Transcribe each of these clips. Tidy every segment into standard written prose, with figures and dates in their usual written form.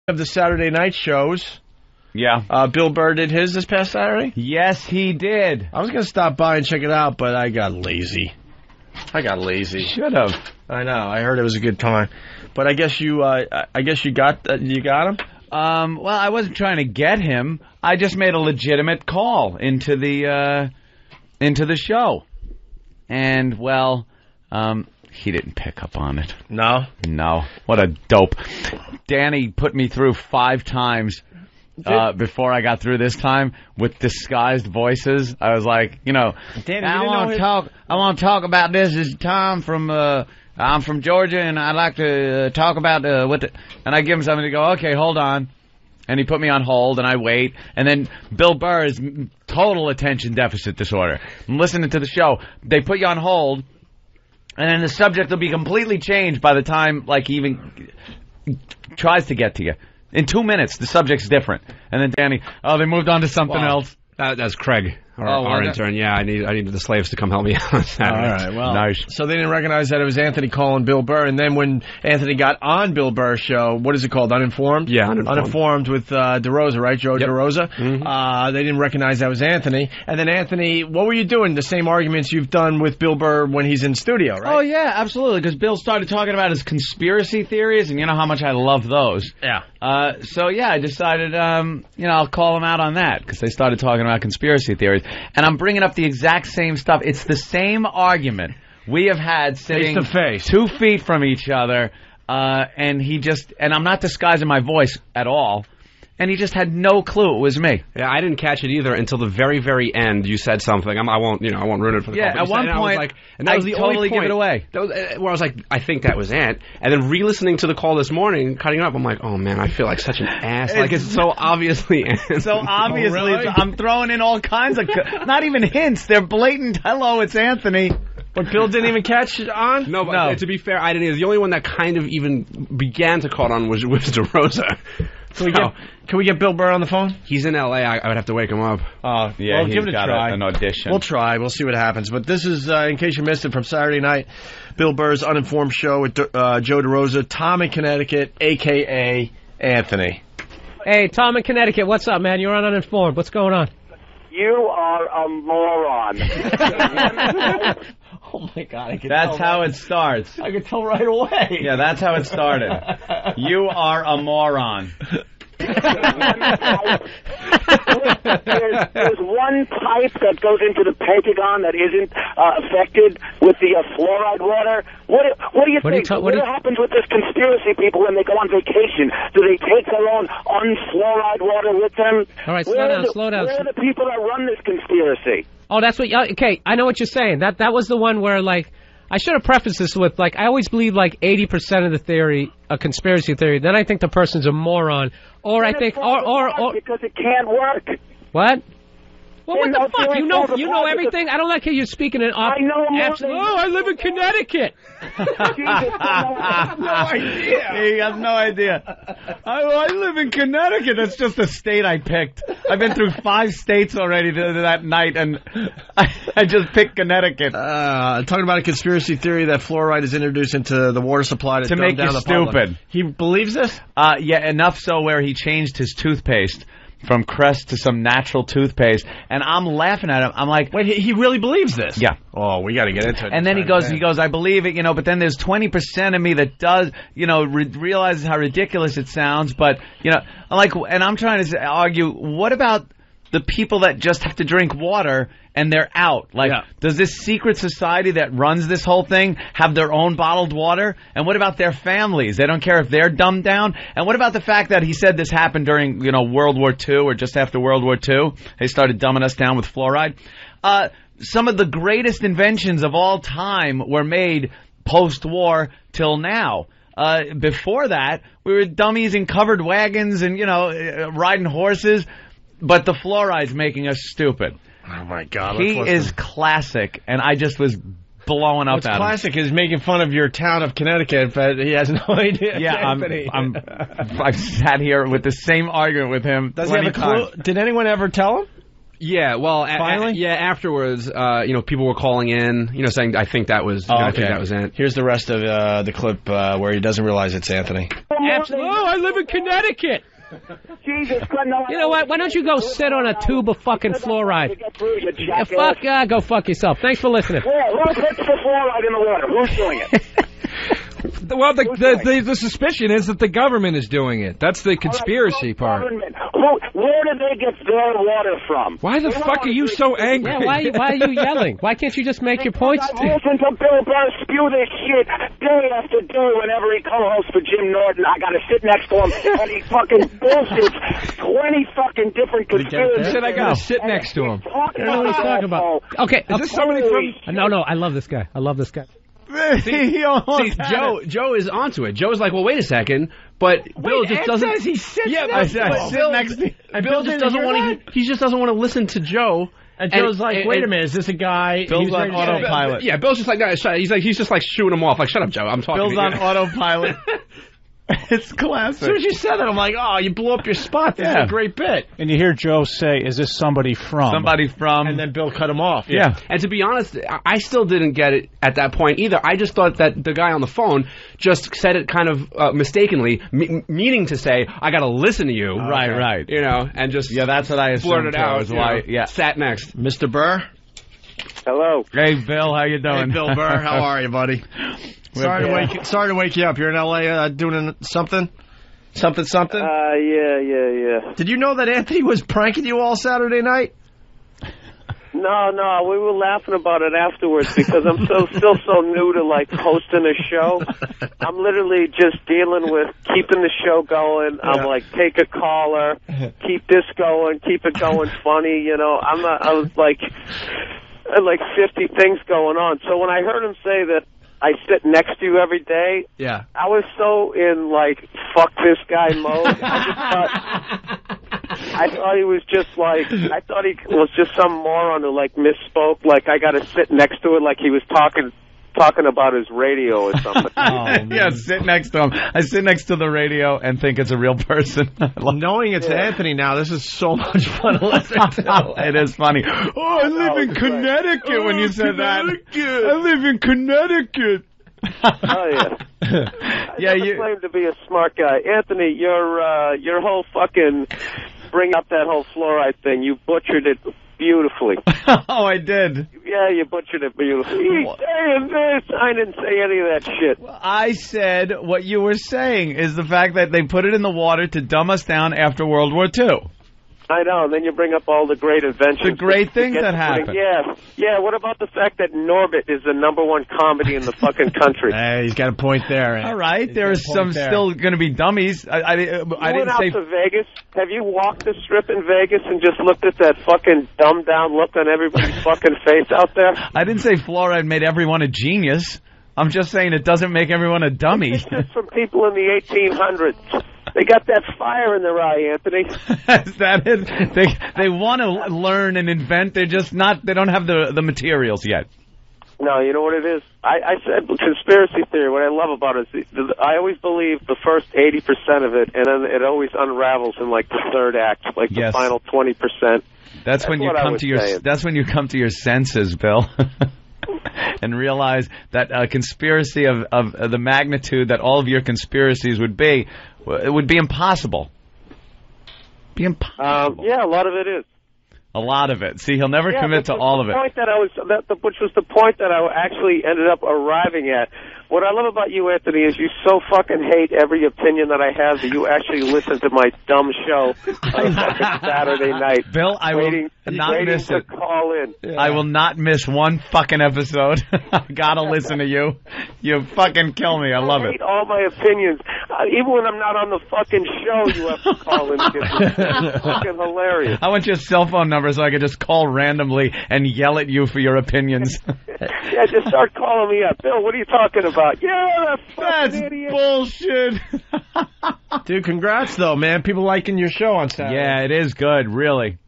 Of the Saturday night shows. Yeah. Bill Burr did his this past Saturday? Yes, he did. I was going to stop by and check it out, but I got lazy. Should have. I know. I heard it was a good time. But I guess you got him? Well, I wasn't trying to get him. I just made a legitimate call into the show. And, well, he didn't pick up on it. No? No. What a dope. Danny put me through 5 times before I got through this time with disguised voices. I was like, Danny, I want to talk about this. This is Tom from I'm from Georgia, and I'd like to talk about and I give him something to go, okay, hold on. And he put me on hold, and I wait. And then Bill Burr is total attention deficit disorder. I'm listening to the show. They put you on hold, and then the subject will be completely changed by the time, he even tries to get to you. In 2 minutes, the subject's different. And then Danny, they moved on to something else. That's Craig, our intern. Yeah, I needed the slaves to come help me out on Saturday. All right, well, nice. So they didn't recognize that it was Anthony calling Bill Burr, and then when Anthony got on Bill Burr's show, what is it called, Uninformed? Yeah, Uninformed with DeRosa, right, Joe DeRosa? Mm-hmm. They didn't recognize that was Anthony. And then Anthony, what were you doing? The same arguments you've done with Bill Burr when he's in studio, right? Oh, yeah, absolutely, because Bill started talking about his conspiracy theories, and you know how much I love those. Yeah. So, yeah, I decided, I'll call him out on that, because they started talking about conspiracy theories. And I'm bringing up the exact same stuff. It's the same argument we have had sitting face to face, 2 feet from each other, and I'm not disguising my voice at all. And he just had no clue it was me. Yeah, I didn't catch it either until the very, very end. You said something. I won't ruin it for the call. Yeah, at one point, that was the totally only point, give it away. That was, where I was like, I think that was Ant. And then re-listening to the call this morning, cutting it up, I'm like, oh man, I feel like such an ass. It's so obviously Ant. So obviously, oh, really? I'm throwing in all kinds of, not even hints. They're blatant. Hello, it's Anthony. But Bill didn't even catch it on? No, but to be fair, I didn't either. The only one that kind of even began to caught on was DeRosa. Can we get Bill Burr on the phone? He's in L.A. I would have to wake him up. Yeah, well, give it a try. An audition. We'll try. We'll see what happens. But this is, in case you missed it, from Saturday night, Bill Burr's Uninformed show with Joe DeRosa, Tom in Connecticut, a.k.a. Anthony. Hey, Tom in Connecticut, what's up, man? You're on Uninformed. What's going on? You are a moron. Oh, my God. That's how it starts. I could tell right away. Yeah, that's how it started. You are a moron. There's one pipe that goes into the Pentagon that isn't affected with the fluoride water. What do you think? What happens with this conspiracy people when they go on vacation? Do they take their own unfluoride water with them? All right, slow down. Where are the people that run this conspiracy? Oh, that's what... Okay, I know what you're saying. That was the one where, I should have prefaced this with, I always believe, 80% of the theory, a conspiracy theory. Then I think the person's a moron. Or I think... or because it can't work. What? Well, what the fuck? You know everything? I don't like how you're speaking in... I know more than... Oh, I live in Connecticut. I have no idea. He has no idea. I live in Connecticut. That's just a state I picked. I've been through 5 states already that night, and I just picked Connecticut. Talking about a conspiracy theory that fluoride is introduced into the water supply to make you stupid. He believes this? Yeah, enough so where he changed his toothpaste from Crest to some natural toothpaste, and I'm laughing at him. I'm like, wait, he really believes this? Yeah. Oh, we got to get into it. And then he goes, I believe it, but then there's 20% of me that does, realizes how ridiculous it sounds, but, I'm like, and I'm trying to argue, what about the people that just have to drink water and they're out? Does this secret society that runs this whole thing have their own bottled water? And what about their families? They don't care if they're dumbed down? And what about the fact that he said this happened during, World War II or just after World War II? They started dumbing us down with fluoride. Some of the greatest inventions of all time were made post-war till now. Before that, we were dummies in covered wagons and, riding horses. But the fluoride's making us stupid. Oh, my God. He is classic, and I just was blowing up at him. What's classic is making fun of your town of Connecticut, but he has no idea. Yeah, I've sat here with the same argument with him. Does he have a clue? Did anyone ever tell him? Yeah, well, Finally? afterwards, people were calling in, saying, I think that was, I think that was Ant. Here's the rest of the clip where he doesn't realize it's Anthony. Absolutely. Oh, I live in Connecticut. Jesus Christ, no. You know what? Why don't you go sit on a tube of fucking fluoride? Go fuck yourself. Thanks for listening. Yeah, who puts the fluoride in the water? Who's doing it? Well, the suspicion is that the government is doing it. That's the conspiracy part. Where do they get their water from? Why the fuck are you so angry? Yeah, why are you yelling? Why can't you just make your points? I listen to Bill Burr spew this shit day after day whenever he co-hosts for Jim Norton. I gotta sit next to him and he fucking bullshits 20 fucking different conspiracies. He said I gotta sit next to him. I don't know what he's talking about. Okay. Is this somebody from... No, I love this guy. Joe is onto it. Joe's like, well, wait a second, but Bill just doesn't. Says he sits Yeah, next to him. Bill next to. Bill just doesn't want to. He just doesn't want to listen to Joe. And Joe's like, wait a minute, is this a guy? Bill's on autopilot. Yeah, Bill's just like, no, he's just like shooing him off. Like, shut up, Joe. I'm talking. Bill's on autopilot. It's classic. As soon as you said that, I'm like, oh, you blew up your spot. This is a great bit. And you hear Joe say, is this somebody from? Somebody from... And then Bill cut him off. Yeah. And to be honest, I still didn't get it at that point either. I just thought that the guy on the phone just said it kind of mistakenly, meaning to say, I got to listen to you. Right. And just... Yeah, that's what I assumed. Blurted out. Is why, sat next. Mr. Burr? Hello. Hey, Bill, how you doing? Hey, Bill Burr, how are you, buddy? Sorry to wake you up. You're in L.A. Doing something? Something? Yeah. Did you know that Anthony was pranking you all Saturday night? No, we were laughing about it afterwards because I'm still so new to like hosting a show. I'm literally just dealing with keeping the show going. I'm like, take a caller, keep this going, keep it going funny. I was like 50 things going on. So when I heard him say that I sit next to you every day, I was so in like fuck this guy mode. I thought he was just like, I thought he was just some moron who like misspoke. Like I got to sit next to it, like he was talking about his radio or something. Yeah, sit next to him. I sit next to the radio and think it's a real person. Knowing it's Anthony now, this is so much fun to listen to. It is funny. Oh, I live in Connecticut when you said that. I live in Connecticut. Oh, yeah. I claim to be a smart guy. Anthony, your whole fucking bring up that whole fluoride thing, you butchered it beautifully. Oh, I did. Yeah, you butchered it beautifully. He's saying this. I didn't say any of that shit. I said what you were saying is the fact that they put it in the water to dumb us down after World War II. I know, and then you bring up all the great inventions. The great things that happen. Yeah, what about the fact that Norbit is the #1 comedy in the fucking country? Hey, he's got a point there. All right, there are some still going to be dummies. I didn't say... to Vegas? Have you walked the strip in Vegas and just looked at that fucking dumbed-down look on everybody's fucking face out there? I didn't say fluoride made everyone a genius. I'm just saying it doesn't make everyone a dummy. This is from people in the 1800s. They got that fire in their eye, Anthony. Is that it? They want to learn and invent. They're just not. They don't have the materials yet. No, you know what it is? I said conspiracy theory. What I love about it is I always believe the first 80% of it, and then it always unravels in like the third act, like the final 20%. That's when you come to your. That's when you come to your senses, Bill. And realize that a conspiracy of the magnitude that all of your conspiracies would be, it would be impossible. Be impossible. Yeah, a lot of it is. A lot of it. See, he'll never commit to all of it. Which was the point that I actually ended up arriving at. What I love about you, Anthony, is you so fucking hate every opinion that I have that you actually listen to my dumb show on fucking Saturday night. Bill, I will not miss it. Call in. Yeah. I will not miss one fucking episode. I gotta listen to you. You fucking kill me. I love it. I hate all my opinions. Even when I'm not on the fucking show, you have to call in. It's fucking hilarious. I want your cell phone number so I can just call randomly and yell at you for your opinions. Yeah, just start calling me up. Bill, what are you talking about? Yeah, that's idiot. Bullshit. Dude, congrats, though, man. People liking your show on Saturday. Yeah, it is good, really.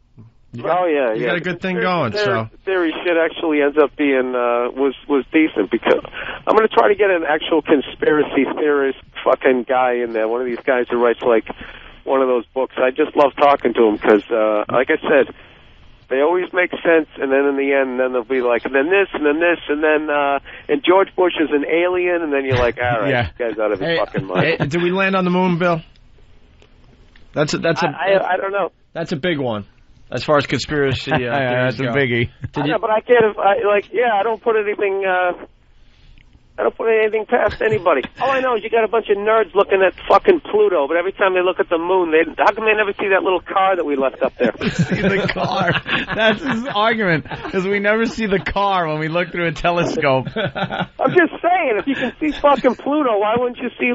You got a good thing going. So theory shit actually ends up being was decent because I'm going to try to get an actual conspiracy theorist fucking guy in there. One of these guys who writes like one of those books. I just love talking to him because, like I said, They always make sense, and then in the end, then they'll be like, and then this, and then this, and then and George Bush is an alien, and then you're like, all right, this guy's out of his fucking mind. Hey, did we land on the moon, Bill? I don't know. That's a big one, as far as conspiracy. That's a biggie. But I can't. I don't put anything. I don't put anything past anybody. All I know is you got a bunch of nerds looking at fucking Pluto, but every time they look at the moon, how come they never see that little car that we left up there? See the car. That's his argument, because we never see the car when we look through a telescope. I'm just saying, if you can see fucking Pluto, why wouldn't you see,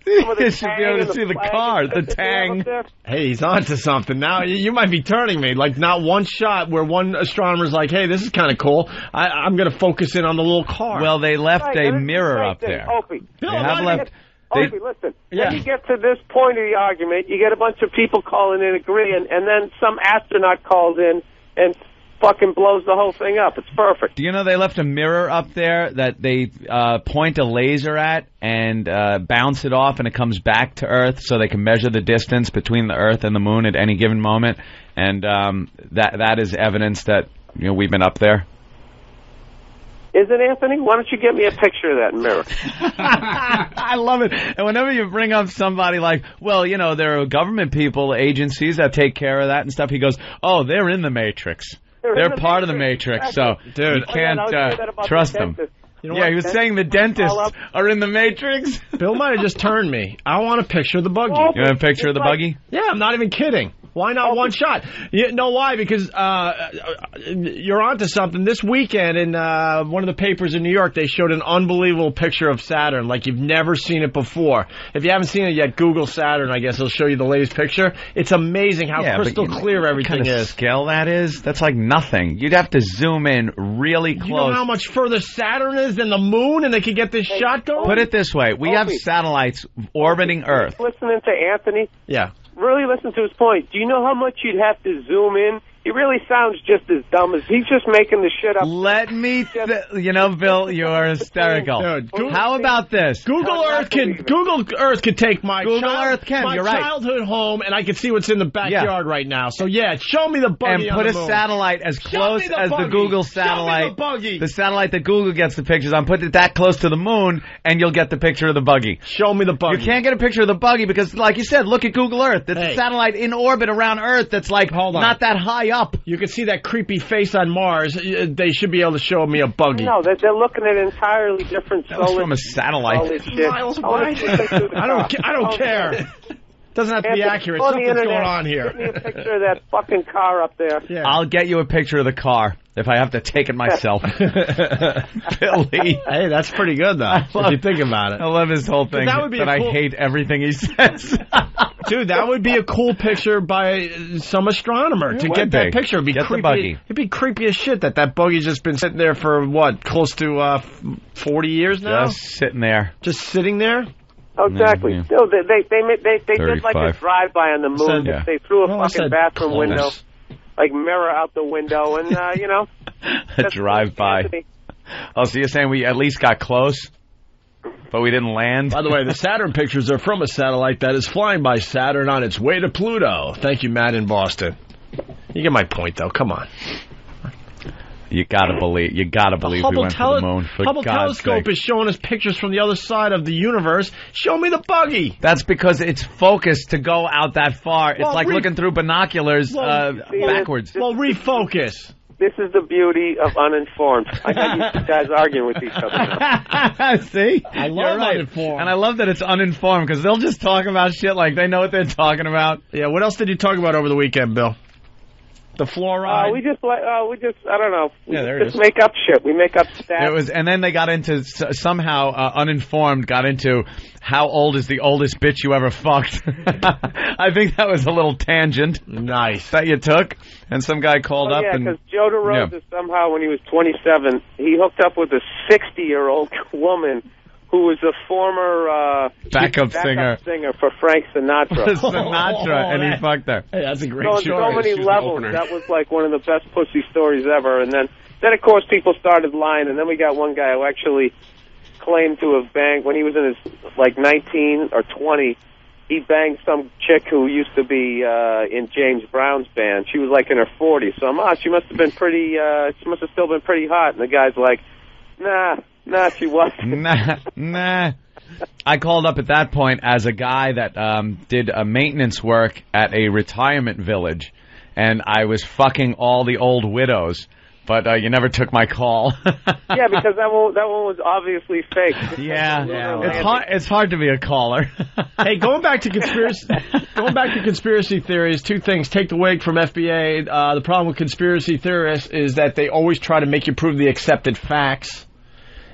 You should be able to see the car, the Tang. Hey, he's on to something. Now, you might be turning me. Like, not one shot where one astronomer's like, hey, this is kind of cool. I'm going to focus in on the little car. Well, they left a mirror up there. Opie, listen. Yeah. When you get to this point of the argument, you get a bunch of people calling in agreeing, and then some astronaut calls in and fucking blows the whole thing up. It's perfect. Do you know they left a mirror up there that they point a laser at and bounce it off, and it comes back to Earth, so they can measure the distance between the Earth and the moon at any given moment, and that is evidence that we've been up there. Is it, Anthony? Why don't you get me a picture of that mirror? I love it. And whenever you bring up somebody like, well, there are government people, agencies that take care of that and stuff, he goes, oh, they're in the Matrix. They're part of the Matrix, so you can't trust them. He was saying the dentists are in the Matrix. Bill might have just turned me. I want a picture of the buggy. You want a picture of the buggy? Yeah, I'm not even kidding. Why not one shot? You know why? Because you're onto something. This weekend in one of the papers in New York, they showed an unbelievable picture of Saturn, like you've never seen it before. If you haven't seen it yet, Google Saturn. I guess it'll show you the latest picture. It's amazing how crystal clear everything what kind is. Of scale that is? That's like nothing. You'd have to zoom in really close. You know how much further Saturn is than the moon, and they could get this shot going? Put it this way. We have satellites orbiting Earth. Listening to Anthony? Yeah. Really listen to his point. Do you know how much you'd have to zoom in? He really sounds just as dumb as he's just making the shit up. Let me, Bill, you're hysterical. Dude, how about this? Google Earth could take my childhood home, and I can see what's in the backyard right now. So show me the buggy and put on the moon. Satellite as close as the Google satellite. Show me the buggy. The satellite that Google gets the pictures on. Put it that close to the moon, and you'll get the picture of the buggy. Show me the buggy. You can't get a picture of the buggy because, like you said, look at Google Earth. It's a satellite in orbit around Earth that's not that high up. You can see that creepy face on Mars. They should be able to show me a buggy. No, they're looking at entirely different solar. From a satellite. Miles away. I don't care. Doesn't have to be accurate. Something's going on here. Get me a picture of that fucking car up there. Yeah. I'll get you a picture of the car if I have to take it myself. Billy. Hey, that's pretty good, though, if you think about it. I love his whole thing. I hate everything he says. Dude, that would be a cool picture by some astronomer to get that picture. It'd be creepy. The buggy. It'd be creepy as shit that buggy's just been sitting there for, close to 40 years now? Just sitting there. Just sitting there? Oh, exactly. No, they did like a drive-by on the moon. They threw a fucking bathroom window, mirror out the window, and, a drive-by. Oh, so you're saying we at least got close, but we didn't land? By the way, the Saturn pictures are from a satellite that is flying by Saturn on its way to Pluto. Thank you, Matt in Boston. You get my point, though. Come on. You gotta believe we went to the moon. Hubble telescope is showing us pictures from the other side of the universe. Show me the buggy. That's because it's focused to go out that far. It's like looking through binoculars backwards. Well, refocus. This is the beauty of Uninformed. I got you guys arguing with each other now. See? I love Uninformed. And I love that it's uninformed because they'll just talk about shit like they know what they're talking about. Yeah, what else did you talk about over the weekend, Bill? The fluoride. We just I don't know. We just make up shit. We make up stats. And then they got into somehow Uninformed got into how old is the oldest bitch you ever fucked. I think that was a little tangent. Nice that you took. And some guy called up and because Joe DeRosa somehow when he was 27, he hooked up with a 60-year-old woman who was a former backup singer for Frank Sinatra. And he fucked her. Hey, that's a great story. So many levels. That was like one of the best pussy stories ever. And then of course, people started lying. And then we got one guy who actually claimed to have banged when he was in his 19 or 20. he banged some chick who used to be in James Brown's band. She was like in her 40s. So she must have been pretty. She must have still been pretty hot. And the guy's like, nah, she wasn't. Nah. I called up at that point as a guy that did maintenance work at a retirement village, and I was fucking all the old widows. But you never took my call. Yeah, because that one was obviously fake. Yeah. It's hard to be a caller. Hey, going back to conspiracy theories, two things. Take the wig from FBA. The problem with conspiracy theorists is that they always try to make you prove the accepted facts.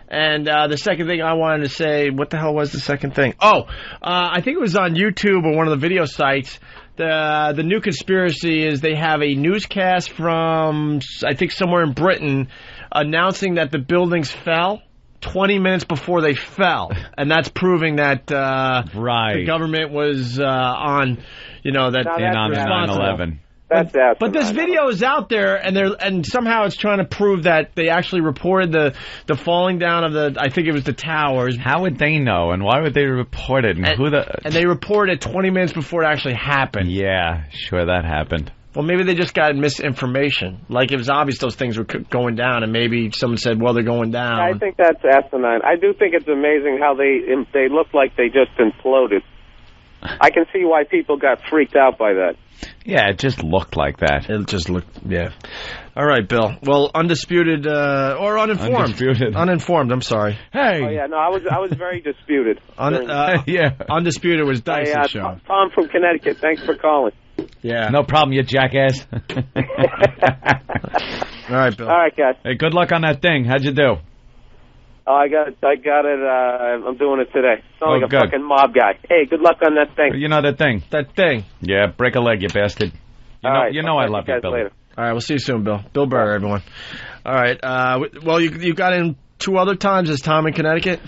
And the second thing I wanted to say, what the hell was the second thing? I think it was on YouTube or one of the video sites. The new conspiracy is they have a newscast from, I think, somewhere in Britain announcing that the buildings fell 20 minutes before they fell. And that's proving that the government was on 9/11. But this video is out there, and somehow it's trying to prove that they actually reported the falling down of I think it was the towers. How would they know, and why would they report it? And they reported it 20 minutes before it actually happened. Yeah, sure, that happened. Well, maybe they just got misinformation. Like, it was obvious those things were going down, and maybe someone said, well, they're going down. I think that's asinine. I do think it's amazing how they look like they just imploded. I can see why people got freaked out by that. Yeah, it just looked like that. It just looked, yeah. All right, Bill. Well, undisputed or uninformed. Uninformed, I'm sorry. Hey. Oh, yeah, no, I was very disputed. Yeah. Undisputed was Dice's show. Tom from Connecticut, thanks for calling. Yeah. No problem, you jackass. All right, Bill. All right, guys. Hey, good luck on that thing. How'd you do? Oh, I got it. I'm doing it today. Sound like a good. fucking mob guy. Hey, good luck on that thing. You know that thing? That thing. Yeah, break a leg, you bastard. You know I love you, Bill. Later. All right, we'll see you soon, Bill. Bill Burr, everyone. All right. Well, you got in 2 other times as Tom in Connecticut?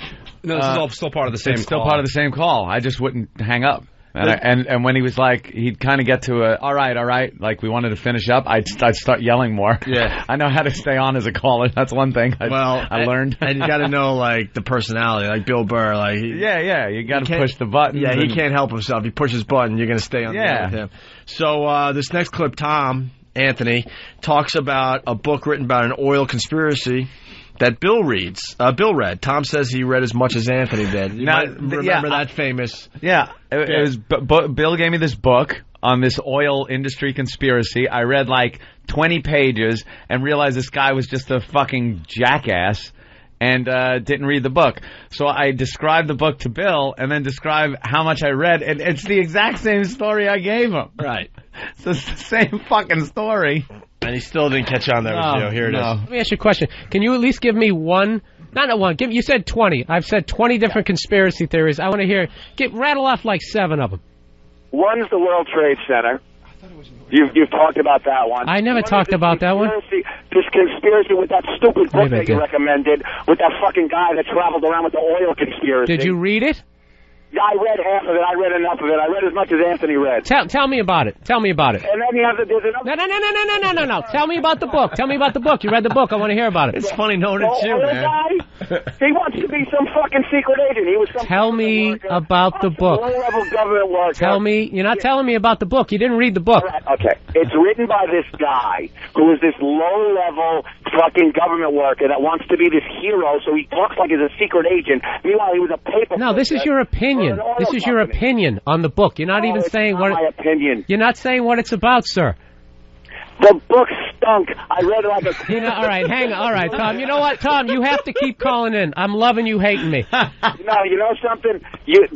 No, this is all still part of the same call. It's still part of the same call. I just wouldn't hang up. And when he was like, he'd kind of get to all right, like we wanted to finish up, I'd start yelling more. Yeah. I know how to stay on as a caller. That's one thing I learned. And you got to know, like, the personality, like Bill Burr. Like, you got to push the button. Yeah, he can't help himself. He pushes button, you're going to stay on the air with him. So this next clip, Tom Anthony talks about a book written about an oil conspiracy that Bill read. Tom says he read as much as Anthony did. You might remember that famous. Yeah, it was. Bill gave me this book on this oil industry conspiracy. I read like 20 pages and realized this guy was just a fucking jackass and didn't read the book. So I described the book to Bill and then described how much I read. And it's the exact same story I gave him. Right. So it's the same fucking story. And he still didn't catch on that video. Here it is. Let me ask you a question. Can you at least give me one? Not one. You said 20. I've said 20 different conspiracy theories. I want to hear. Rattle off like 7 of them. One's the World Trade Center. You've talked about that one. I never talked about that one. This conspiracy with that stupid book that you recommended, with that fucking guy that traveled around with the oil conspiracy. Did you read it? I read half of it. I read enough of it. I read as much as Anthony read. Tell me about it. Tell me about it. And then you have there's another... No. Tell me about the book. Tell me about the book. You read the book. I want to hear about it. It's funny knowing it's you, man. He wants to be some fucking secret agent. He was some Tell me about the book. Low-level government worker. Tell me. You're not telling me about the book. You didn't read the book. Right, okay. It's written by this guy who is this low-level fucking government worker that wants to be this hero, so he talks like he's a secret agent. Meanwhile, he was a paper... No, this is your opinion. This is your opinion on the book. You're not even saying what... my opinion. You're not saying what it's about, sir. The book stunk. I read it like a... all right, hang on. All right, Tom. You know what, Tom? You have to keep calling in. I'm loving you hating me. No, you know something? You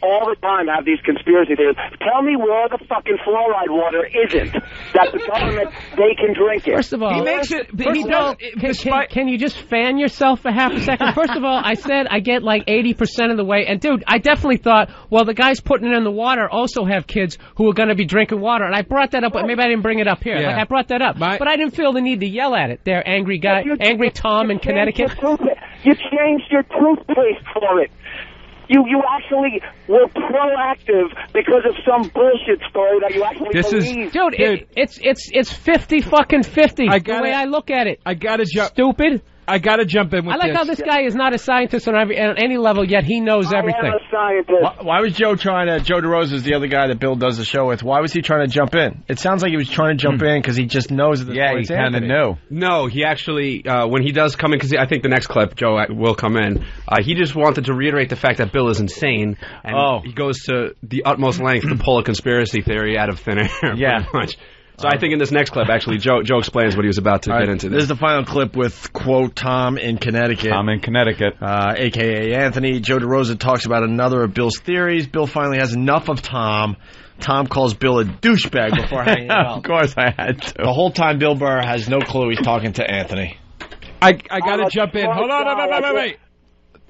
all the time have these conspiracy theories. Tell me where the fucking fluoride water isn't. That the government, they can drink it. First of all... He makes it... He does... Can you just fan yourself for half a second? First of all, I said I get like 80% of the way. And, dude, I definitely thought, well, the guys putting it in the water also have kids who are going to be drinking water. And I brought that up, but maybe I didn't bring it up here. Yeah. Like, I brought that up. But I didn't feel the need to yell at it. There, angry guy, angry Tom in Connecticut. You changed your toothpaste for it. You actually were proactive because of some bullshit story that you actually believed. Dude, it's 50 fucking 50. The way I look at it. I got to jump. Stupid. I got to jump in with this. I like how this guy is not a scientist on any level, yet he knows everything. I am a scientist. Why was Joe DeRosa is the other guy that Bill does the show with? Why was he trying to jump in? It sounds like he was trying to jump in because he just knows that. Yeah, he kind of knew. No, he actually, when he does come in, because I think the next clip, Joe will come in, he just wanted to reiterate the fact that Bill is insane, and he goes to the utmost length to pull a conspiracy theory out of thin air, pretty much. So I think in this next clip, actually, Joe explains what he was about to get into. This is the final clip with, quote, Tom in Connecticut. Tom in Connecticut. A.K.A. Anthony. Joe DeRosa talks about another of Bill's theories. Bill finally has enough of Tom. Tom calls Bill a douchebag before hanging out. Of course I had to. The whole time, Bill Burr has no clue he's talking to Anthony. I got to jump in. Hold on, wait.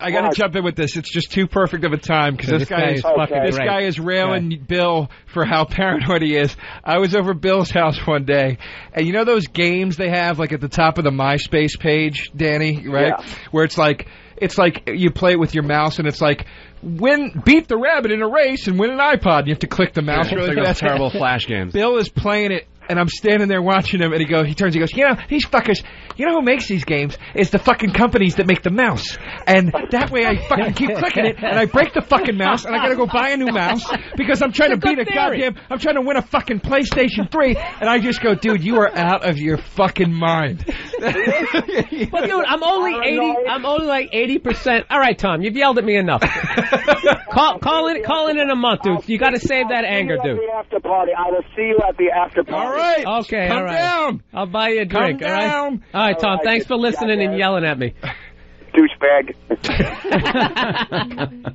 I got to jump in with this. It's just too perfect of a time because this guy is railing Bill for how paranoid he is. I was over Bill's house one day, and you know those games they have like at the top of the MySpace page, Danny, right? Yeah. Where it's like you play it with your mouse, and it's like beat the rabbit in a race and win an iPod. And you have to click the mouse. Really like those terrible Flash games. Bill is playing it. And I'm standing there watching him, and he turns, he goes, you know, these fuckers, you know who makes these games? Is the fucking companies that make the mouse. And that way I fucking keep clicking it, and I break the fucking mouse, and I gotta go buy a new mouse, because I'm trying to beat I'm trying to win a fucking PlayStation 3, and I just go, dude, you are out of your fucking mind. But dude, I'm only like 80%. All right, Tom, you've yelled at me enough. Call in a month, dude. You gotta save that anger, dude. After party. I will see you at the after party. All right. Okay, Come all right. down. I'll buy you a drink, Come all right? down. All right, Tom, thanks for listening and yelling at me. Douchebag.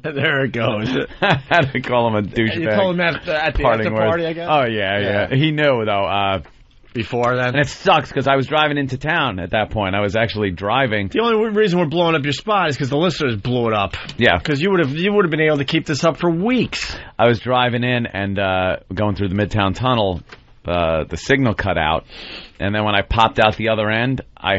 There it goes. I had to call him a douchebag. You told him at the after party, I guess? Oh, yeah. He knew, though. Before then? And it sucks because I was driving into town at that point. I was actually driving. The only reason we're blowing up your spot is because the listeners blew it up. Yeah. Because you would have been able to keep this up for weeks. I was driving in and going through the Midtown Tunnel. The signal cut out, and then when I popped out the other end, I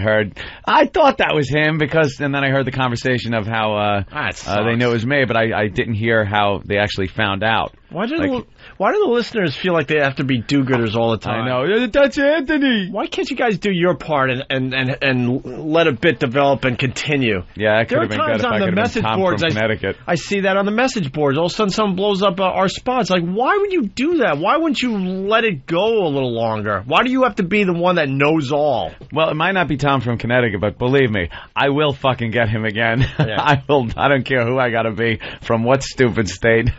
thought that was him and then I heard the conversation of how they knew it was me, but I didn't hear how they actually found out. Why do the listeners feel like they have to be do-gooders all the time? I know. That's Anthony. Why can't you guys do your part and let a bit develop and continue? Yeah, that could have been good if I could have been Tom from Connecticut. I see that on the message boards. All of a sudden, someone blows up our spots. Like, why would you do that? Why wouldn't you let it go a little longer? Why do you have to be the one that knows all? Well, it might not be Tom from Connecticut, but believe me, I will fucking get him again. Yeah. I don't care who I gotta be, from what stupid state.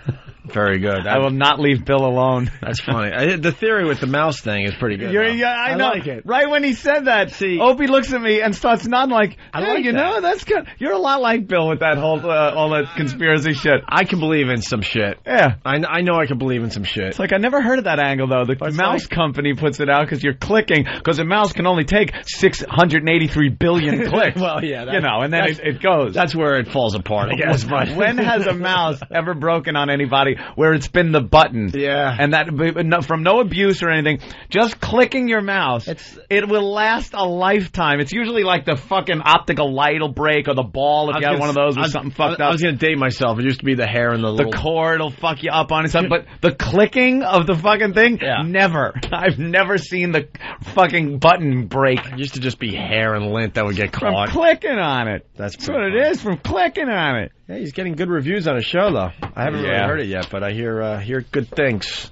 Very good. I will not leave Bill alone. That's funny. The theory with the mouse thing is pretty good. I know. Like it. Right when he said that, Opie looks at me and starts nodding like, know, that's good. You're a lot like Bill with that whole all that conspiracy shit. I can believe in some shit. Yeah. I know I can believe in some shit. It's like I never heard of that angle, though. The mouse company puts it out because you're clicking, because a mouse can only take 683 billion clicks. Well, yeah. And then it goes. That's where it falls apart, I guess. But when has a mouse ever broken on anybody where it's been the button? Yeah. And that, from no abuse or anything, just clicking your mouse, it will last a lifetime. It's usually like the fucking optical light will break, or the ball if you have one of those with something fucked up. I was going to date myself. It used to be the hair and the cord will fuck you up on it. But the clicking of the fucking thing, never. I've never seen the fucking button break. It used to just be hair and lint that would get caught. From clicking on it. That's what it is, from clicking on it. Yeah, he's getting good reviews on his show, though. I haven't really heard it yet, but I hear good things.